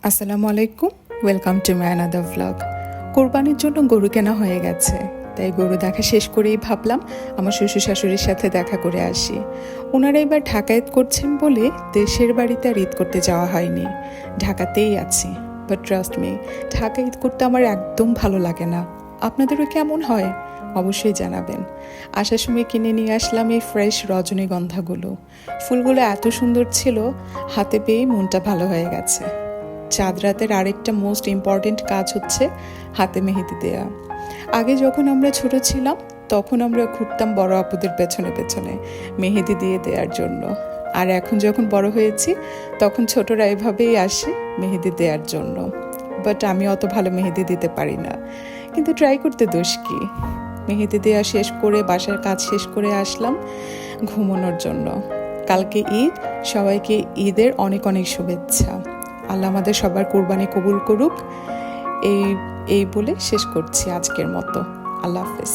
আসসালামু আলাইকুম, welcome to my another vlog. কোরবানির জন্য গরু কেনা হয়ে গেছে, তাই গরু দেখা শেষ করেই ভাবলাম আমার শ্বশুর শাশুড়ির সাথে দেখা করে আসি। ওনারা এবার ঢাকা ঈদ করছেন বলে দেশের বাড়িতে আর ঈদ করতে যাওয়া হয়নি, ঢাকাতেই আছি। But trust me, Dhaka Eid করতে আমার একদম ভালো লাগে না। আপনাদেরও কেমন হয় অবশ্যই জানাবেন। আসার সময় কিনে নিয়ে আসলাম এই ফ্রেশ রজনীগন্ধাগুলো। ফুলগুলো এত সুন্দর ছিল, হাতে পেয়ে মনটা ভালো হয়ে গেছে। চাঁদ রাতের আরেকটা মোস্ট ইম্পর্টেন্ট কাজ হচ্ছে হাতে মেহেদি দেয়া। আগে যখন আমরা ছোট ছিলাম তখন আমরা ঘুরতাম বড় আপুদের পেছনে পেছনে মেহেদি দিয়ে দেওয়ার জন্য, আর এখন যখন বড় হয়েছি তখন ছোটরা এভাবেই আসে মেহেদি দেওয়ার জন্য। বাট আমি অত ভালো মেহেদি দিতে পারি না, কিন্তু ট্রাই করতে দোষ কি। মেহেদি দেওয়া শেষ করে বাসার কাজ শেষ করে আসলাম ঘুমানোর জন্য। কালকে ঈদ, সবাইকে ঈদের অনেক অনেক শুভেচ্ছা। আল্লাহ আমাদের সবার কোরবানি কবুল করুক। এই বলে শেষ করছি আজকের মতো। আল্লাহ হাফেজ।